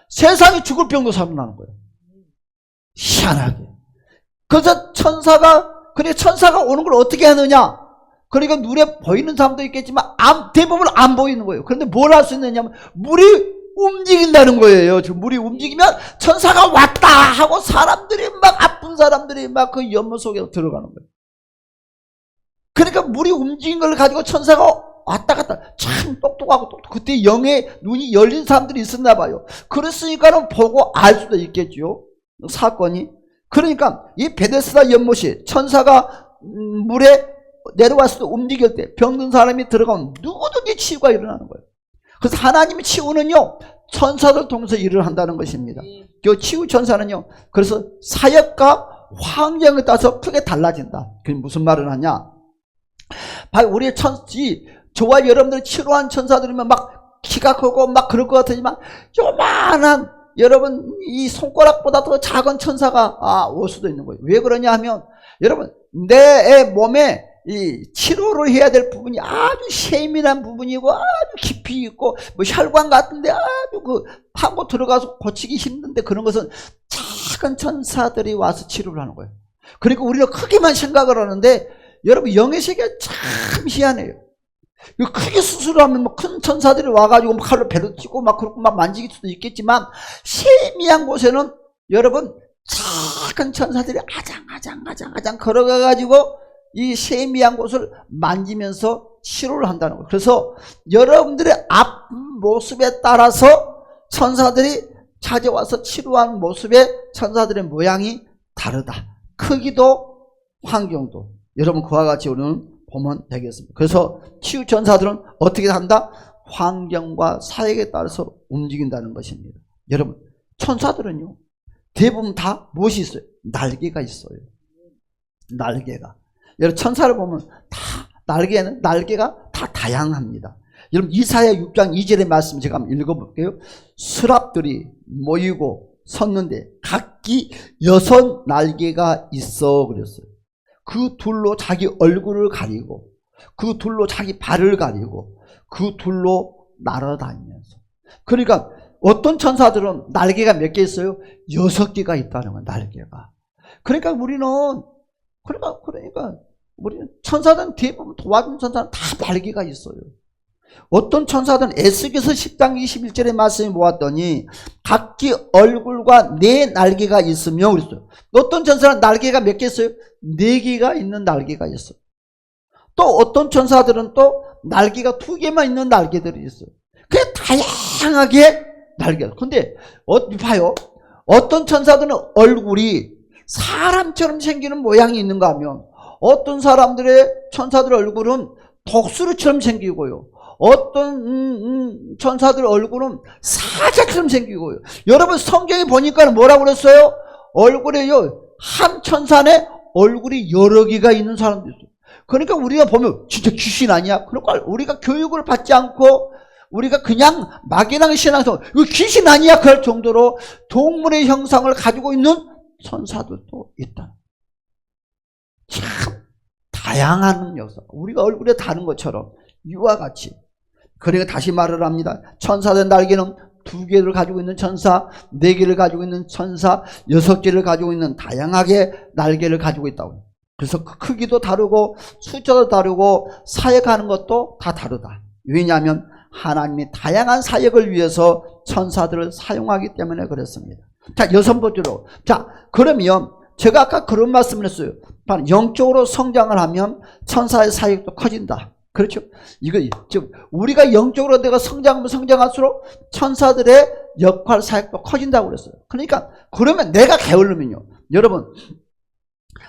세상이 죽을 병도 살아나는 거예요. 희한하게. 그래서 천사가 오는 걸 어떻게 하느냐? 그러니까 눈에 보이는 사람도 있겠지만 대부분 안 보이는 거예요. 그런데 뭘 할 수 있느냐면 물이 움직인다는 거예요. 물이 움직이면 천사가 왔다 하고 사람들이 막 아픈 사람들이 막 그 연못 속에 들어가는 거예요. 그러니까 물이 움직인 걸 가지고 천사가 왔다 갔다. 참 똑똑하고 그때 영의 눈이 열린 사람들이 있었나 봐요. 그랬으니까는 보고 알 수도 있겠죠. 사건이. 그러니까 이 베데스다 연못이 천사가 물에 내려왔을 때 움직일 때 병든 사람이 들어가면 누구든지 치유가 일어나는 거예요. 그래서 하나님의 치유는요 천사들 통해서 일을 한다는 것입니다. 이 치유 천사는요 그래서 사역과 환경에 따라서 크게 달라진다. 그게 무슨 말을 하냐? 바로 우리의 저와 여러분들이 치료한 천사들이면 막 키가 크고 막 그럴 것 같지만 요만한 여러분 이 손가락보다 더 작은 천사가 올 수도 있는 거예요. 왜 그러냐 하면 여러분 내 몸에 이 치료를 해야 될 부분이 아주 세밀한 부분이고 아주 깊이 있고 뭐 혈관 같은데 아주 파고 들어가서 고치기 힘든데 그런 것은 작은 천사들이 와서 치료를 하는 거예요. 그리고 우리는 크게만 생각을 하는데 여러분 영의 세계가 참 희한해요. 크게 수술하면 뭐 큰 천사들이 와가지고 칼로 배로 찌고 막 그렇고 막 만지길 수도 있겠지만 세미한 곳에는 여러분 작은 천사들이 아장아장 걸어가가지고 이 세미한 곳을 만지면서 치료를 한다는 거예요. 그래서 여러분들의 앞 모습에 따라서 천사들이 찾아와서 치료하는 모습에 천사들의 모양이 다르다. 크기도 환경도. 여러분 그와 같이 우리는 보면 되겠습니다. 그래서 치유 천사들은 어떻게 한다? 환경과 사역에 따라서 움직인다는 것입니다. 여러분 천사들은요 대부분 다 무엇이 있어요? 날개가 있어요. 날개가. 여러분 천사를 보면 다 날개가 다 다양합니다. 여러분 이사야 6장 2절의 말씀 제가 한번 읽어볼게요. 스랍들이 모이고 섰는데 각기 6 날개가 있어 그랬어요. 그 둘로 자기 얼굴을 가리고 그 둘로 자기 발을 가리고 그 둘로 날아다니면서. 그러니까 어떤 천사들은 날개가 몇 개 있어요? 6개가 있다는 거예요. 날개가. 그러니까 우리는 천사들은 대부분 도와준 천사는 다 날개가 있어요. 어떤 천사들은 에스겔서 10장 21절의 말씀을 모았더니 각기 얼굴과 4 날개가 있으며 그랬어요. 어떤 천사는 날개가 몇 개 있어요? 4개가 있는 날개가 있어요. 또 어떤 천사들은 또 날개가 2개만 있는 날개들이 있어요. 그게 다양하게 날개가. 근데 봐요. 어떤 천사들은 얼굴이 사람처럼 생기는 모양이 있는가 하면 어떤 사람들의 천사들 얼굴은 독수리처럼 생기고요. 어떤 천사들 얼굴은 사자처럼 생기고요. 여러분 성경에 보니까 뭐라고 그랬어요? 얼굴에요 한 천사의 얼굴이 여러 개가 있는 사람도 있어요. 그러니까 우리가 보면 진짜 귀신 아니야? 그러니까 우리가 교육을 받지 않고 우리가 그냥 막연하게 신앙해서 이거 귀신 아니야? 그럴 정도로 동물의 형상을 가지고 있는 천사들도 있다. 참 다양한 역사. 우리가 얼굴에 다른 것처럼 이와 같이. 그러니까 다시 말을 합니다. 천사된 날개는 2개를 가지고 있는 천사, 4개를 가지고 있는 천사, 6개를 가지고 있는 다양하게 날개를 가지고 있다고. 그래서 크기도 다르고 숫자도 다르고 사역하는 것도 다 다르다. 왜냐하면 하나님이 다양한 사역을 위해서 천사들을 사용하기 때문에 그렇습니다. 자, 6번째로. 자, 그러면 제가 아까 그런 말씀을 했어요. 영적으로 성장을 하면 천사의 사역도 커진다. 그렇죠? 이거 즉 우리가 영적으로 내가 성장하면 성장할수록 천사들의 역할 사역도 커진다고 그랬어요. 그러니까 그러면 내가 게으르면요. 여러분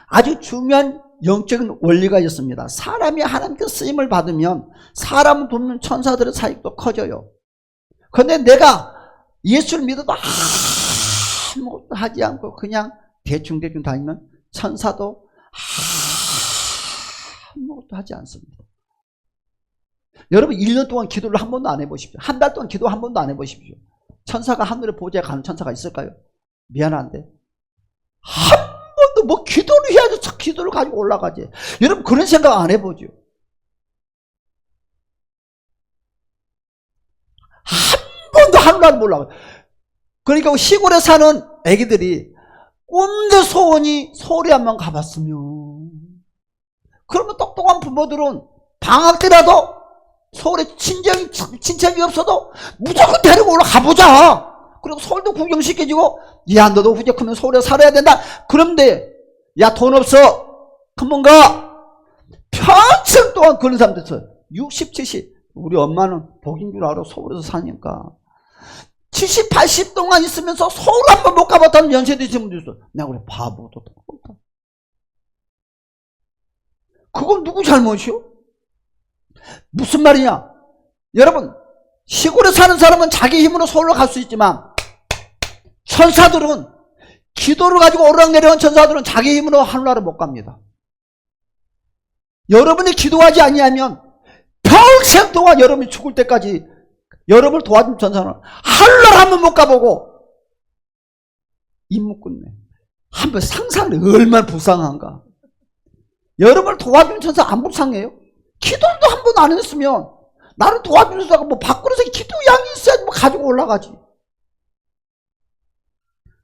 아주 중요한 영적인 원리가 있습니다. 사람이 하나님께 쓰임을 받으면 사람을 돕는 천사들의 사역도 커져요. 그런데 내가 예수를 믿어도 아무것도 하지 않고 그냥 대충 다니면 천사도 아무것도 하지 않습니다. 여러분 1년 동안 기도를 한 번도 안 해보십시오. 한 달 동안 기도 한 번도 안 해보십시오. 천사가 하늘에 보좌에 가는 천사가 있을까요? 미안한데 한 번도 뭐 기도를 해야지 기도를 가지고 올라가지. 여러분 그런 생각 안 해보죠. 한 번도 하늘에 올라가. 그러니까 시골에 사는 애기들이 꿈대 소원이 서울에 한번 가봤으면. 그러면 똑똑한 부모들은 방학 때라도 서울에 친척이 없어도 무조건 데리고 올라가보자. 그리고 서울도 구경시켜주고 야 너도 후제 크면 서울에 살아야 된다. 그런데 야 돈 없어. 그만 가. 평생 동안 그런 사람들 있어요. 60, 70. 우리 엄마는 복인 줄 알아. 서울에서 사니까. 70, 80 동안 있으면서 서울 한번 못 가봤다는 연세 드신 분도 있어. 내가 그래 바보도 똑같다. 그건 누구 잘못이요? 무슨 말이냐? 여러분 시골에 사는 사람은 자기 힘으로 서울로 갈 수 있지만 천사들은 기도를 가지고 오르락내리는 천사들은 자기 힘으로 하늘나라 못 갑니다. 여러분이 기도하지 아니하면 평생 동안 여러분이 죽을 때까지 여러분을 도와준 천사는 하늘나라 한번 못 가보고 임무 끝내. 한번 상상해. 얼마나 불쌍한가. 여러분을 도와준 천사 안 불쌍해요? 기도도 한 번 안 했으면 나를 도와주는 천사가 뭐 밖으로서 기도 양이 있어야지 뭐 가지고 올라가지.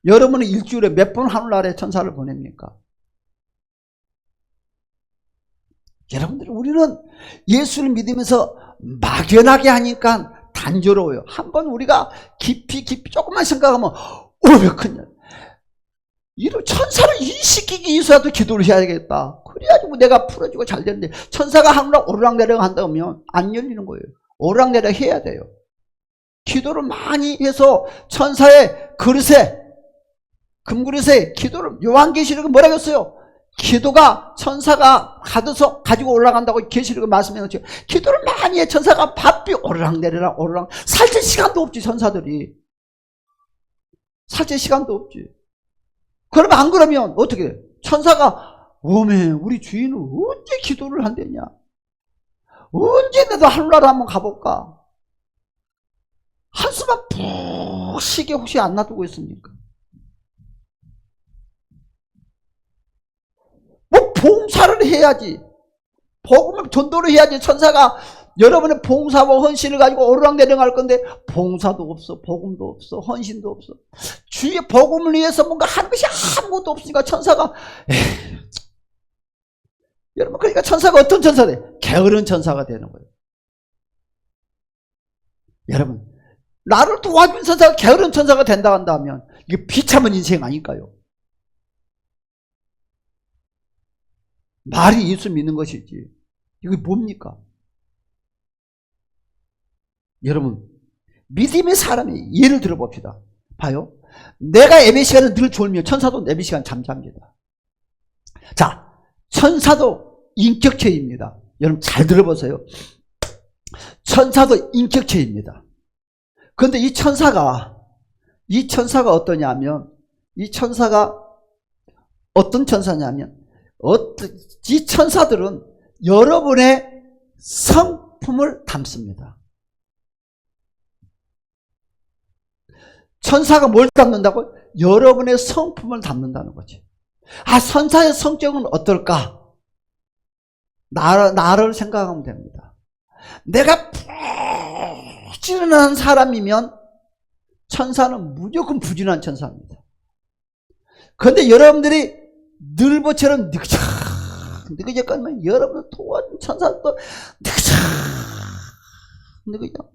여러분은 일주일에 몇 번 하늘나라에 천사를 보냅니까? 여러분들 우리는 예수를 믿으면서 막연하게 하니까 단조로워요. 한번 우리가 깊이 조금만 생각하면 왜 큰일. 이런 천사를 일시키기 위해서라도 기도를 해야겠다. 그래야지 뭐 내가 풀어주고 잘 되는데, 천사가 하늘로 오르락내리락 한다면 안 열리는 거예요. 오르락내리락 해야 돼요. 기도를 많이 해서 천사의 그릇에, 금그릇에 기도를, 요한계시록은 뭐라고 했어요? 기도가 천사가 가지고 올라간다고 계시록을 말씀해놓죠. 기도를 많이 해. 천사가 바삐 오르락내리락 살칠 시간도 없지. 천사들이 살칠 시간도 없지. 그러면 안 그러면 어떻게 돼? 천사가 오메 우리 주인은 언제 기도를 한대냐, 언제 내도 하늘나라 한번 가볼까, 한숨만 푹 쉬게 혹시 안 놔두고 있습니까? 뭐 봉사를 해야지, 복음을 전도를 해야지. 천사가 여러분의 봉사와 헌신을 가지고 오르락내리락 할 건데 봉사도 없어, 복음도 없어, 헌신도 없어. 주의 복음을 위해서 뭔가 하는 것이 아무것도 없으니까 천사가 여러분, 그러니까 천사가 어떤 천사가 돼? 게으른 천사가 되는 거예요. 여러분, 나를 도와준 천사가 게으른 천사가 된다 한다면 이게 비참한 인생 아닐까요? 말이 예수 믿는 것이지 이게 뭡니까? 여러분, 믿음의 사람이 예를 들어봅시다. 봐요. 내가 예배 시간에 늘 졸면 천사도 예배 시간 잠잡니다. 자, 천사도 인격체입니다. 여러분 잘 들어보세요. 천사도 인격체입니다. 그런데 이 천사가 어떠냐면, 이 천사가 어떤 천사냐면, 이 천사들은 여러분의 성품을 담습니다. 천사가 뭘 담는다고? 여러분의 성품을 담는다는 거지. 아, 천사의 성격은 어떨까? 나를 생각하면 됩니다. 내가 부지런한 사람이면 천사는 무조건 부지런한 천사입니다. 그런데 여러분들이 늘보처럼 느그적거리면 여러분을 도와준 천사도 느그적.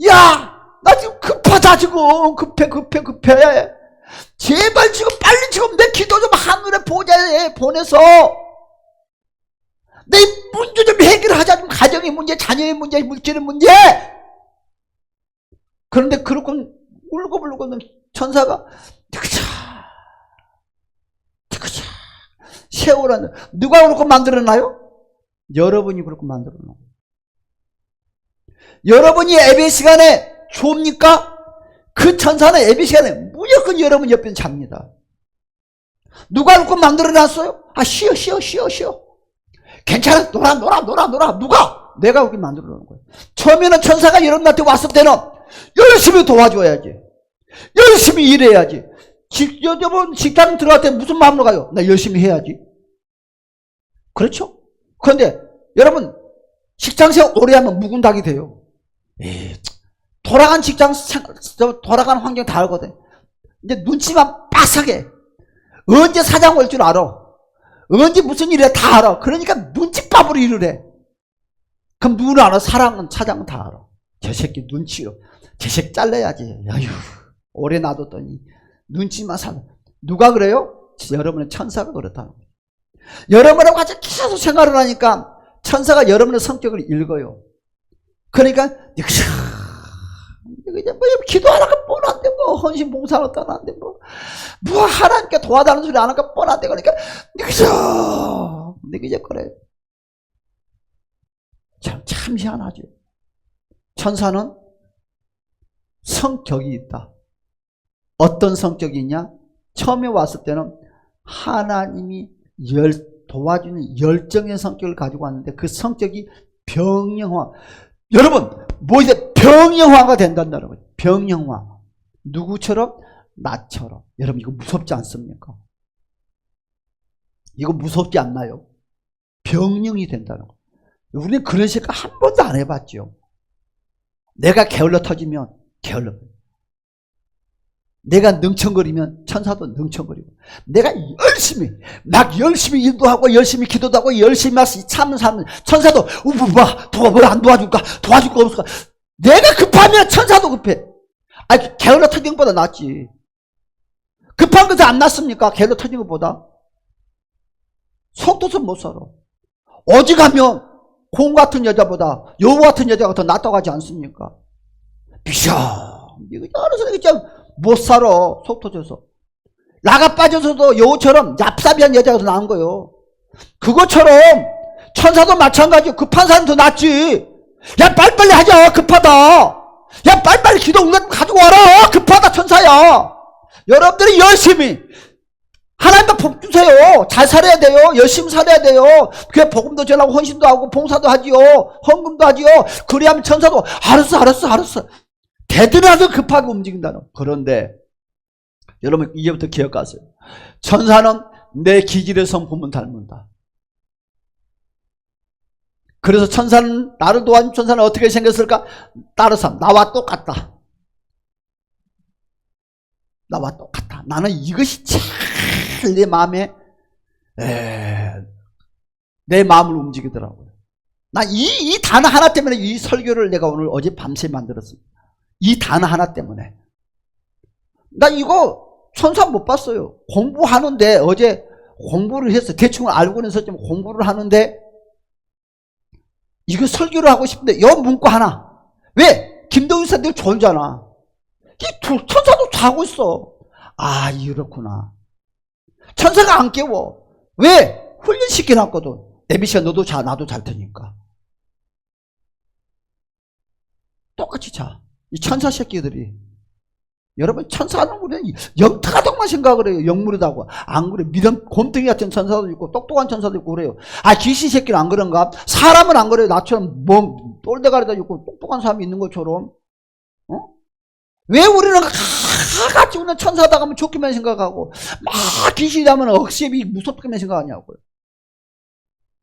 야! 나 지금 급하다, 지금. 급해. 제발 지금 빨리 지금 내 기도 좀 하늘의 보좌에 보내서 내 문제 좀 해결하자. 좀 가정의 문제, 자녀의 문제, 물질의 문제. 그런데 그렇고 울고불고는 천사가 세월은 누가 그렇게 만들어놔요? 여러분이 그렇게 만들어놔요. 여러분이 예배 시간에 좁니까? 그 천사는 예배 시간에 무조건 여러분 옆에 잡니다. 누가 그렇게 만들어놨어요? 아, 쉬어. 괜찮아, 놀아. 누가? 내가 그렇게 만들어놓은 거예요. 처음에는 천사가 여러분한테 왔을 때는 열심히 도와줘야지, 열심히 일해야지. 여러분 직장 들어갈 때 무슨 마음으로 가요? 나 열심히 해야지. 그렇죠? 그런데 여러분 직장생활 오래 하면 묵은 닭이 돼요. 돌아간 돌아가는 환경 다 알거든. 이제 눈치만 빠삭해. 언제 사장 올 줄 알아. 언제 무슨 일이야 다 알아. 그러니까 눈치밥으로 일을 해. 그럼 누구는 알아? 사랑은 차장은 다 알아. 저 새끼 눈치로. 저 새끼 잘라야지. 아휴, 오래 놔뒀더니 눈치만 사는. 누가 그래요? 여러분의 천사가 그렇다는 거예요. 여러분하고 같이 계속 생활을 하니까 천사가 여러분의 성격을 읽어요. 그러니까 뭐 기도하다가 뻔한데 뭐 헌신 봉사를 떠나는데 뭐 하나님께 도와달라는 소리 안 하니까 뻔한데, 그러니까 그래. 참 희한하죠. 천사는 성격이 있다. 어떤 성격이 있냐? 처음에 왔을 때는 하나님이 도와주는 열정의 성격을 가지고 왔는데 그 성격이 병영화. 여러분, 뭐 이제 병영화가 된다는 거예요. 병영화. 누구처럼? 나처럼. 여러분, 이거 무섭지 않습니까? 이거 무섭지 않나요? 병영이 된다는 거예요. 우리는 그런 생각 한 번도 안 해봤죠. 내가 게을러 터지면 게을러. 내가 능청거리면 천사도 능청거리고, 내가 열심히 인도하고 열심히 기도도 하고 열심히 참는 사람 천사도 도와봐 안 도와줄까, 도와줄 거 없을까. 내가 급하면 천사도 급해. 아니, 게을러 터진 것보다 낫지. 급한 것도 안 낫습니까? 게을러 터진 것보다. 속도서 못 살아. 오직하면 공 같은 여자보다 여우 같은 여자가 더 낫다고 하지 않습니까? 비셔. 이거 알아서 그냥 못 살아. 속 터져서. 나가 빠져서도 여우처럼 얍삽이한 여자가 더 나은 거예요. 그것처럼 천사도 마찬가지예요. 급한 사람이 더 낫지. 야, 빨리빨리 하자. 급하다. 야, 빨리빨리 기도 응답 가지고 와라. 급하다, 천사야. 여러분들이 열심히 하나님도 복 주세요. 잘 살아야 돼요. 열심히 살아야 돼요. 그래, 복음도 전하고 헌신도 하고 봉사도 하지요. 헌금도 하지요. 그래야면 천사도 알았어. 대들어도 급하게 움직인다는. 그런데 여러분 이제부터 기억하세요. 천사는 내 기질의 성품은 닮는다. 그래서 천사는, 나를 도와준 천사는 어떻게 생겼을까? 따라서 나와 똑같다. 나와 똑같다. 나는 이것이 참 내 마음에 내 마음을 움직이더라고요. 나 이 단어 하나 때문에 이 설교를 내가 오늘 어제 밤새 만들었습니다. 이 단어 하나 때문에. 나 이거 천사 못 봤어요. 공부하는데 어제 공부를 했어. 대충 알고는 있었지만 공부를 하는데 이거 설교를 하고 싶은데 여 문구 하나. 왜? 김동윤 사람들 졸잖아. 이 천사도 자고 있어. 아, 이렇구나. 천사가 안 깨워. 왜? 훈련시켜놨거든. 에비시야, 너도 자, 나도 잘 테니까. 똑같이 자. 이 천사 새끼들이. 여러분, 천사는 우리는 영타가덕만 생각을 해요. 영물이다고. 안 그래. 믿음, 곰탱이 같은 천사도 있고, 똑똑한 천사도 있고 그래요. 아, 귀신 새끼는 안 그런가? 사람은 안 그래요. 나처럼 똘대가리다 있고, 똑똑한 사람이 있는 것처럼. 어? 왜 우리는 같이 우는 천사다 가면 좋게만 생각하고, 막 귀신이라면 억셉이 무섭게만 생각하냐고요.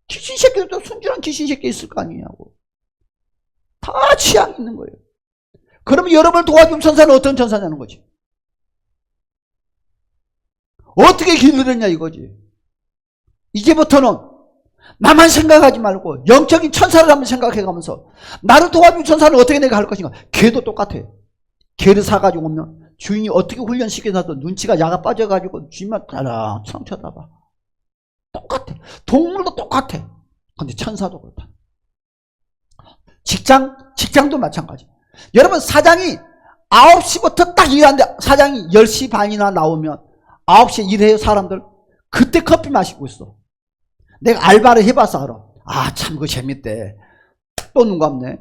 귀신 새끼도 순진한 귀신 새끼 있을 거 아니냐고. 다 취향이 있는 거예요. 그러면 여러분을 도와준 천사는 어떤 천사냐는 거지. 어떻게 길들였냐 이거지. 이제부터는 나만 생각하지 말고 영적인 천사를 한번 생각해가면서 나를 도와준 천사는 어떻게 내가 할 것인가. 개도 똑같아. 개를 사가지고 오면 주인이 어떻게 훈련시켜놔도 눈치가 야가 빠져가지고 주인만 따라 쳐다봐. 똑같아. 동물도 똑같아. 근데 천사도 그렇다. 직장도 마찬가지. 여러분, 사장이 9시부터 딱 일하는데 사장이 10시 반이나 나오면 9시에 일해요, 사람들. 그때 커피 마시고 있어. 내가 알바를 해봐서 알아. 아, 참 그거 재밌대. 또 눈 감네.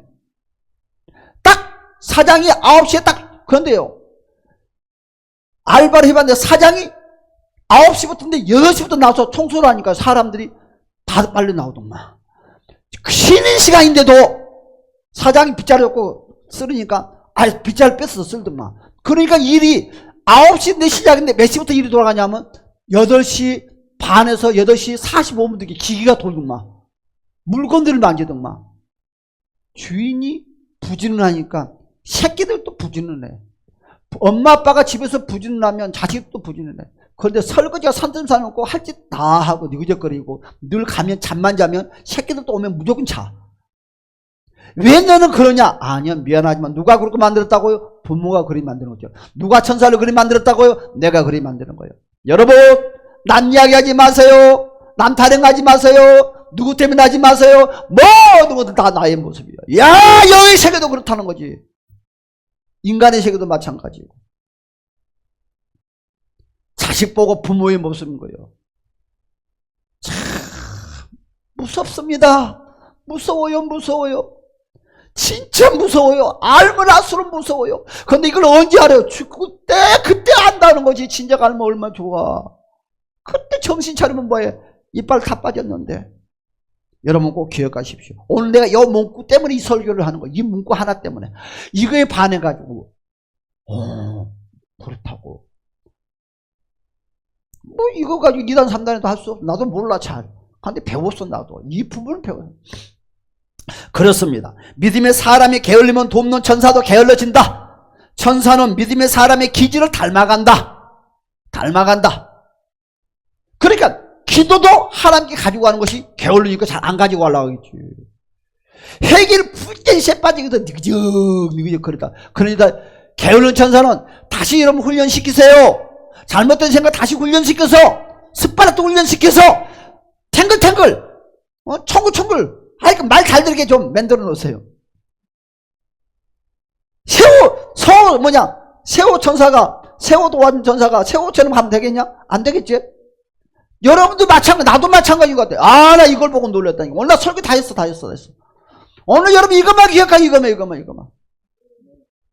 딱 사장이 9시에 딱, 그런데요, 알바를 해봤는데 사장이 9시부터인데 8시부터 나와서 청소를 하니까 사람들이 다 빨리 나오더만. 쉬는 시간인데도 사장이 빗자루 잡고 쓰르니까 빗자루 뺏어서 쓸더만. 그러니까 일이 9시인데 시작인데 몇 시부터 일이 돌아가냐면 8시 반에서 8시 45분 되게 기계가 돌더만. 물건들을 만지더만. 주인이 부진을 하니까 새끼들도 부진을 해. 엄마 아빠가 집에서 부진을 하면 자식도 부진을 해. 그런데 설거지가 산뜻 사놓고 할 짓 다 하고 느그적거리고 늘 가면 잠만 자면 새끼들도 오면 무조건 자. 왜 너는 그러냐? 아니요, 미안하지만 누가 그렇게 만들었다고요? 부모가 그리 만드는 거죠. 누가 천사를 그리 만들었다고요? 내가 그리 만드는 거예요. 여러분, 남 이야기하지 마세요. 남 타령하지 마세요. 누구 때문에 하지 마세요. 모든 것도 다 나의 모습이야. 야, 여의 세계도 그렇다는 거지. 인간의 세계도 마찬가지고. 자식 보고 부모의 모습인 거예요. 참 무섭습니다. 무서워요. 진짜 무서워요. 알면 알수록 무서워요. 근데 이걸 언제 알아요? 그때 안다는 거지. 진작 알면 얼마나 좋아. 그때 정신 차리면 뭐해. 이빨 다 빠졌는데. 여러분 꼭 기억하십시오. 오늘 내가 이 문구 때문에 이 설교를 하는 거예요. 이 문구 하나 때문에. 이거에 반해가지고 그렇다고. 뭐 이거 가지고 2단 3단에도 할 수 없어. 나도 몰라 잘. 근데 배웠어 나도. 이 부분을 배워요. 그렇습니다. 믿음의 사람이 게을리면 돕는 천사도 게을러진다. 천사는 믿음의 사람의 기질을 닮아간다. 그러니까 기도도 하나님께 가지고 가는 것이 게을르니까 잘 안 가지고 가려고 하겠지. 회개를 풀게 새 빠지거든. 느그적 그러다. 그러니까 게을른 천사는 다시 여러분 훈련시키세요. 잘못된 생각 다시 훈련시켜서 습관을 또 훈련시켜서 탱글탱글 청글청글 하여튼 말 잘 들게 좀 만들어 놓으세요. 세호 천사가 세호 도와준 전사가 세호처럼 하면 되겠냐? 안 되겠지? 여러분도 마찬가지, 나도 마찬가지인 것 같아. 나 이걸 보고 놀렸다니까. 오늘 나 설교 다 했어. 오늘 여러분 이것만 기억하, 이것만.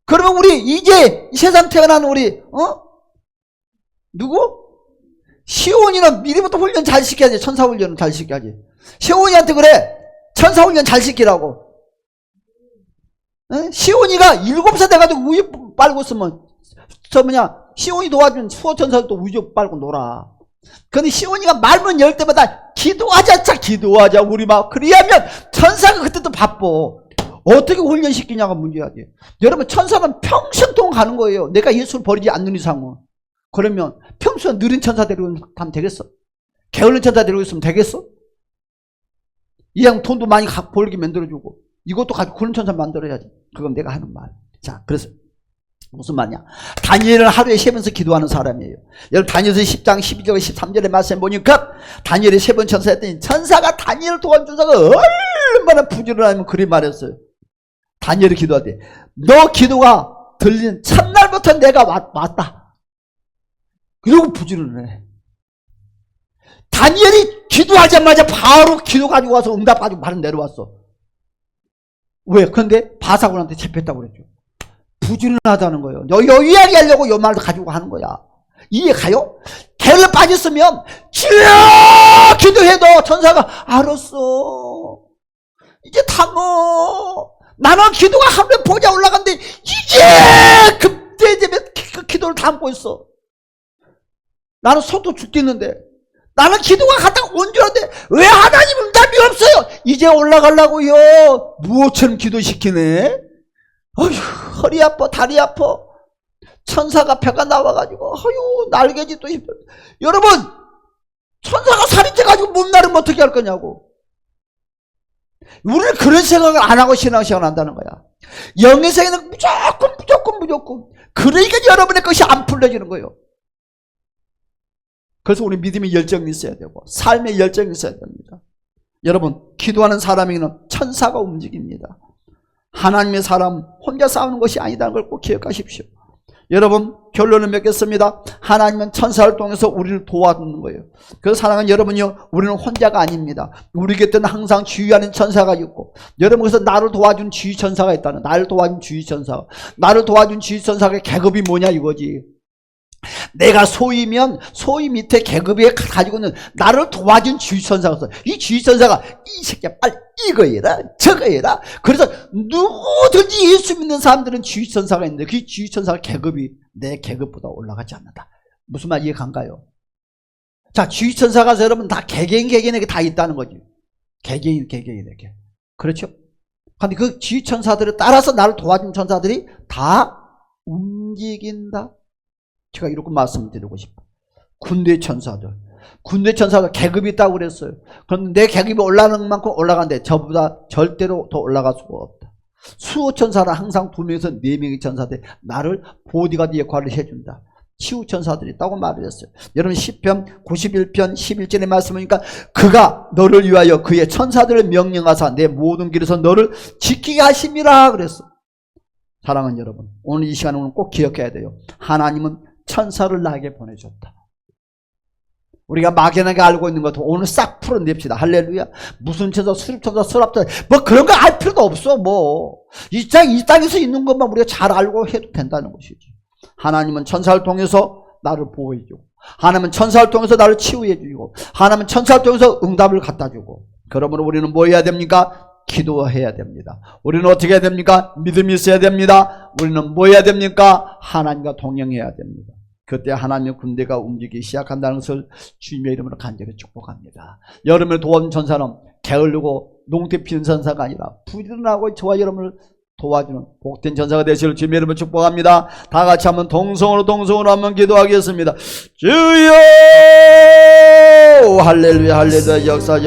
그러면 우리 이제 이 세상 태어난 우리 누구? 시온이는 미리부터 훈련 잘 시켜야지. 천사 훈련은 잘 시켜야지. 시온이한테 그래. 천사 훈련 잘 시키라고. 시온이가 7살 돼가지고 우유 빨고 있으면 시온이 도와준 수호천사도 또 우유 빨고 놀아. 근데 시온이가 말문 열 때마다 기도하자 우리 막 그리하면 천사가 그때도 바빠. 어떻게 훈련시키냐가 문제야지. 여러분 천사는 평생 동안 가는 거예요. 내가 예수를 버리지 않는 이상은. 그러면 평소에 느린 천사 데리고 가면 되겠어? 게으른 천사 데리고 있으면 되겠어? 이양 돈도 많이 벌게 만들어주고 이것도 가지고 그런 천사 만들어야지. 그건 내가 하는 말. 자, 그래서 무슨 말이냐? 다니엘은 하루에 3번씩 기도하는 사람이에요. 여러분 다니엘서 10장 12절 13절의 말씀에 보니까 다니엘이 3번 천사했더니 천사가 다니엘을 도와준 천사가 얼마나 부지런하면 그리 말했어요. 다니엘이 기도할 때 너 기도가 들리는 첫날부터 내가 왔다. 이러고 부지런해. 다니엘이 기도하자마자 바로 기도 가지고 와서 응답 가지고 바로 내려왔어. 왜? 그런데 바사군한테 잡혔다고 그랬죠. 부지런하다는 거예요. 이야기하려고 요 말도 가지고 하는 거야. 이해가요? 개를 빠졌으면 주여 기도해도 천사가 알았어. 이제 담어. 나는 기도가 하루에 보자 올라갔는데 이제 그때 되면 그 기도를 담고 있어. 나는 속도 죽겠는데 나는 기도가 갔다가 온 줄 알았는데 왜 하나님 응답이 없어요? 이제 올라가려고요. 무엇처럼 기도시키네. 어휴, 허리 아파, 다리 아파. 천사가 배가 나와가지고, 어휴, 날개짓도 힘들어. 여러분, 천사가 살이 쪄가지고 못 나르면 어떻게 할 거냐고. 우리는 그런 생각을 안 하고 신앙생활 한다는 거야. 영예생에는 무조건. 그러니까 여러분의 것이 안 풀려지는 거예요. 그래서 우리 믿음의 열정이 있어야 되고, 삶의 열정이 있어야 됩니다. 여러분, 기도하는 사람에게는 천사가 움직입니다. 하나님의 사람 혼자 싸우는 것이 아니다는 걸 꼭 기억하십시오. 여러분 결론을 맺겠습니다. 하나님은 천사를 통해서 우리를 도와주는 거예요. 그래서 사랑하는 여러분요, 우리는 혼자가 아닙니다. 우리 곁에는 항상 주의하는 천사가 있고, 여러분 그래서 나를 도와준 주의천사가 있다는, 나를 도와준 주의천사가, 나를 도와준 주의천사가 계급이 뭐냐 이거지. 내가 소위면 소위 밑에 계급에 가지고 있는 나를 도와준 주의천사가 있어. 이 주의천사가 이 새끼야 빨리 이거 해라 저거 해라. 그래서 누구든지 예수 믿는 사람들은 주의천사가 있는데 그 주의천사가 계급이 내 계급보다 올라가지 않는다. 무슨 말 이해간가요? 자, 주의천사가 여러분 다 개개인에게 다 있다는 거지. 개개인에게. 그렇죠? 근데 그 주의천사들을 따라서 나를 도와준 천사들이 다 움직인다. 제가 이렇게 말씀드리고 싶어요. 군대 천사가 계급이 있다고 그랬어요. 그런데 내 계급이 올라가는 만큼 올라간대. 저보다 절대로 더 올라갈 수가 없다. 수호천사는 항상 2명에서 4명의 천사들이 나를 보디가드 역할을 해준다. 치유천사들이 있다고 말을 했어요. 여러분 시편 91편 11절의 말씀이니까 그가 너를 위하여 그의 천사들을 명령하사 내 모든 길에서 너를 지키게 하심이라 그랬어. 사랑하는 여러분, 오늘 이 시간에 꼭 기억해야 돼요. 하나님은 천사를 나에게 보내줬다. 우리가 막연하게 알고 있는 것도 오늘 싹 풀어냅시다. 할렐루야. 무슨 천사, 수립천사, 수랍천사 뭐 그런 거 알 필요도 없어. 뭐 이 땅에서 있는 것만 우리가 잘 알고 해도 된다는 것이지. 하나님은 천사를 통해서 나를 보호해주고, 하나님은 천사를 통해서 나를 치유해주고, 하나님은 천사를 통해서 응답을 갖다주고. 그러므로 우리는 뭐 해야 됩니까? 기도해야 됩니다. 우리는 어떻게 해야 됩니까? 믿음이 있어야 됩니다. 우리는 뭐 해야 됩니까? 하나님과 동행해야 됩니다. 그때 하나님의 군대가 움직이기 시작한다는 것을 주님의 이름으로 간절히 축복합니다. 여러분을 도와준 천사는 게으르고 농태 피는 천사가 아니라 부지런하고 저와 여러분을 도와주는 복된 천사가 되시기를 주님의 이름으로 축복합니다. 다 같이 한번 동성으로 한번 기도하겠습니다. 주여 할렐루야 할렐루야 역사